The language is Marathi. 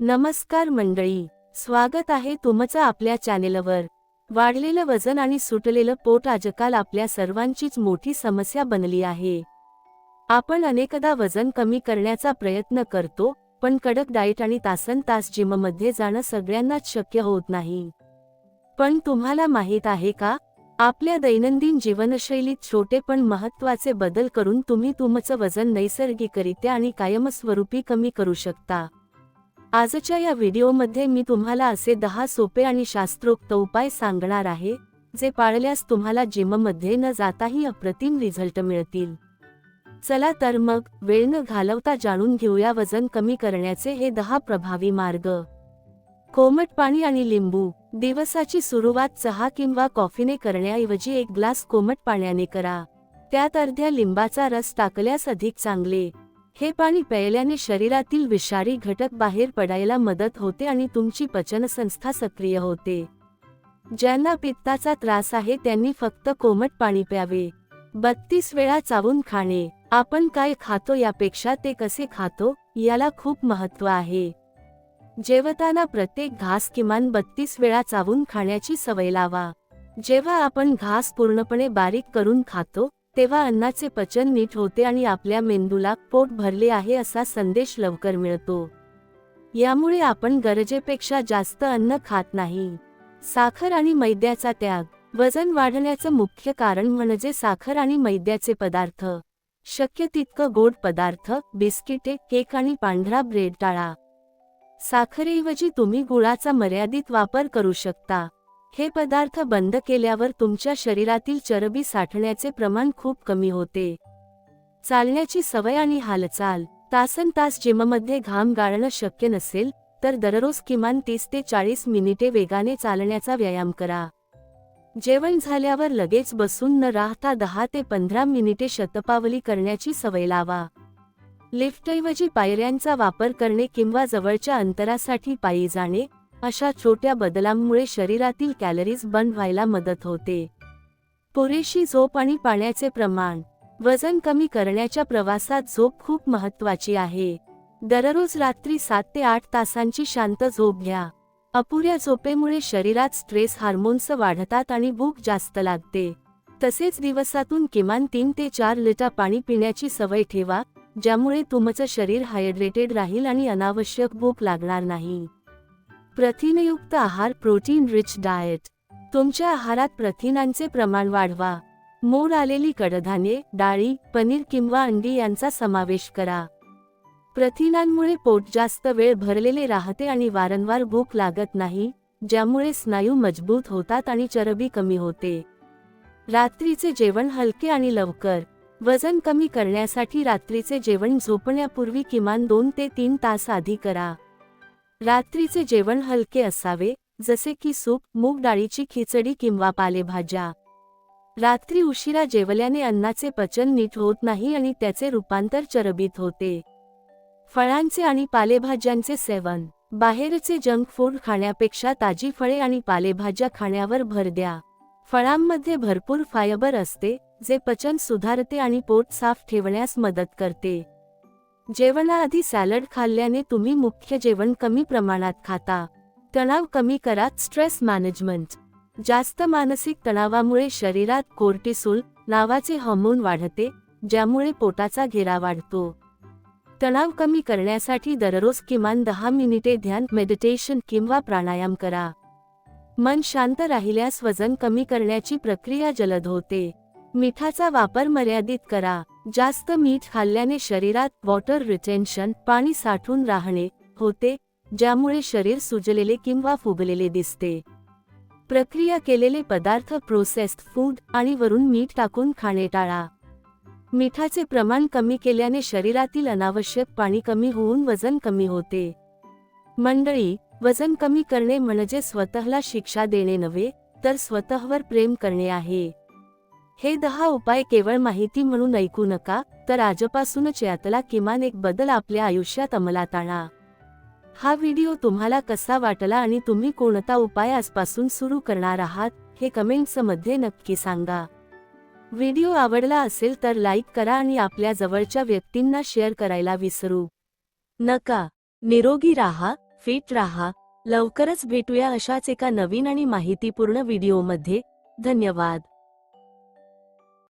नमस्कार मंडळी, स्वागत आहे तुमचं आपल्या चॅनेलवर। वाढलेलं वजन आणि सुटलेलं पोट आजकाल आपल्या सर्वांचीच मोठी समस्या बनली आहे। आपण अनेकदा वजन कमी करण्याचा प्रयत्न करतो, पण कडक डाएट आणि तासनतास जिममध्ये जाणं सगळ्यांनाच शक्य होत नाही। पण तुम्हाला माहीत आहे का, आपल्या दैनंदिन जीवनशैलीत छोटे पण महत्त्वाचे बदल करून तुम्ही तुमचं वजन नैसर्गिकरित्या आणि कायमस्वरूपी कमी करू शकता। आजच्या या व्हिडिओमध्ये मी तुम्हाला असे 10 सोपे आणि शास्त्रोक्त उपाय सांगणार आहे, जे पाळल्यास तुम्हाला जिममध्ये न जाताही अप्रतिम रिझल्ट मिळतील। चला तर मग वेळ न घालवता जाणून घेऊया वजन कमी करण्याचे हे 10 प्रभावी मार्ग। कोमट पाणी आणि लिंबू। दिवसाची सुरुवात चहा किंवा कॉफीने करण्याऐवजी एक ग्लास कोमट पाण्याने करा। त्यात अर्ध्या लिंबाचा रस टाकल्यास अधिक चांगले। हे पाणी प्यायल्याने शरीरातील विषारी घटक बाहेर पडायला मदत होते आणि तुमची पचनसंस्था सक्रिय होते। ज्यांना पित्ताचा त्रास आहे त्यांनी फक्त कोमट पाणी प्यावे। 32 वेळा चावून खाणे। आपण काय खातो यापेक्षा ते कसे खातो याला खूप महत्त्व आहे। जेवताना प्रत्येक घास किमान 32 वेळा चावून खाण्याची सवय लावा। जेव्हा आपण घास पूर्णपणे बारीक करून खातो, तेव्हा अन्नाचे पचन नीट होते आणि आपल्या मेंदूला पोट भरले आहे असा संदेश लवकर मिळतो। यामुळे आपण गरजेपेक्षा जास्त अन्न खात नाही। साखर आणि मैद्याचा त्याग। वजन वाढण्याचं मुख्य कारण म्हणजे साखर आणि मैद्याचे पदार्थ। शक्य तितकं गोड पदार्थ, बिस्किटे, केक आणि पांढरा ब्रेड टाळा। साखरेऐवजी तुम्ही गुळाचा मर्यादित वापर करू शकता। हे पदार्थ बंद केल्यावर तुमच्या शरीरातील चरबी साठण्याचे प्रमाण खूप कमी होते। चालण्याची सवय आणि हालचाल। तासनतास जिममध्ये घाम गाळणं शक्य नसेल, तर दररोज किमान 30 ते 40 मिनिटे वेगाने चालण्याचा व्यायाम करा। जेवण झाल्यावर लगेच बसून न राहता 10 ते 15 मिनिटे शतपावली करण्याची सवय लावा। लिफ्टऐवजी पायऱ्यांचा वापर करणे किंवा जवळच्या अंतरासाठी पायी जाणे, अशा छोट्या बदलांमुळे शरीरातील कॅलरीज बर्न व्हायला मदत होते। पुरेशी झोप आणि पाण्याचे प्रमाण। वजन कमी करण्याच्या प्रवासात झोप खूप महत्त्वाची आहे। दररोज रात्री 7 ते 8 तासांची शांत झोप घ्या। अपुऱ्या झोपेमुळे शरीरात स्ट्रेस हार्मोन्स वाढतात आणि भूक जास्त लागते। तसेच दिवसातून किमान 3 ते 4 लिटर पाणी पिण्याची सवय ठेवा, ज्यामुळे तुमचं शरीर हायड्रेटेड राहील आणि अनावश्यक भूक लागणार नाही। प्रथिनयुक्त आहार, प्रोटीन रिच डाएट। तुमच्या आहारात प्रथिनांचे प्रमाण वाढवा। मोड आलेली कडधान्ये, डाळी, पनीर किंवा अंडी यांचा समावेश करा। प्रथिनांमुळे पोट जास्त वेळ भरलेले राहते आणि वारंवार भूक लागत नाही, ज्यामुळे स्नायू मजबूत होतात आणि चरबी कमी होते। रात्रीचे जेवण हलके आणि लवकर। वजन कमी करण्यासाठी रात्रीचे जेवण झोपण्यापूर्वी किमान 2 ते 3 तास आधी करा। रात्रीचे जेवण हलके असावे, जसे की सूप, मूग डाळीची खिचडी किंवा पालेभाज्या। रात्री उशिरा जेवल्याने अन्नाचे पचन नीट होत नाही आणि त्याचे रूपांतर चरबीत होते। फळांचे आणि पालेभाज्यांचे सेवन। बाहेरचे जंक फूड खाण्यापेक्षा ताजी फळे आणि पालेभाज्या खाण्यावर भर द्या। फळांमध्ये भरपूर फायबर असते, जे पचन सुधारते आणि पोट साफ ठेवण्यास मदत करते। जेवणाआधी सॅलड खाल्ल्याने तुम्ही मुख्य जेवण कमी प्रमाणात खाता। तणाव कमी करा। Stress management. जास्त मानसिक तणावामुळे शरीरात कोर्टिसोल नावाचे हार्मोन वाढते, ज्यामुळे पोटाचा घेरा वाढतो। तणाव कमी करण्यासाठी दररोज किमान 10 मिनिटे ध्यान, मेडिटेशन किंवा प्राणायाम करा। मन शांत राहिल्यास वजन कमी करण्याची प्रक्रिया जलद होते। मिठाचा वापर मर्यादित करा। जास्त मीठ खाल्ल्याने शरीरात वॉटर रिटेन्शन, पाणी साठून राहणे, होते, ज्यामुळे शरीर सुजलेले किंवा फुगलेले दिसते। प्रक्रिया केलेले पदार्थ, प्रोसेस्ड फूड आणि वरून मीठ टाकून खाणे टाळा। मिठाचे प्रमाण कमी केल्याने शरीरातील अनावश्यक पाणी कमी होऊन वजन कमी होते। मंडळी, वजन कमी करणे म्हणजे स्वतःला शिक्षा देणे नव्हे, तर स्वतःवर प्रेम करणे आहे। हे 10 उपाय केवळ माहिती म्हणून ऐकू नका, तर आजपासूनच यातला किमान एक बदल आपल्या आयुष्यात अंमलात आणा। हा व्हिडिओ तुम्हाला कसा वाटला आणि तुम्ही कोणता उपाय आजपासून सुरू करणार आहात, हे कमेंट्समध्ये नक्की सांगा। व्हिडिओ आवडला असेल तर लाईक करा आणि आपल्या जवळच्या व्यक्तींना शेअर करायला विसरू नका। निरोगी राहा, फिट राहा. लवकरच भेटूया अशाच एका नवीन आणि माहितीपूर्ण व्हिडिओमध्ये. धन्यवाद.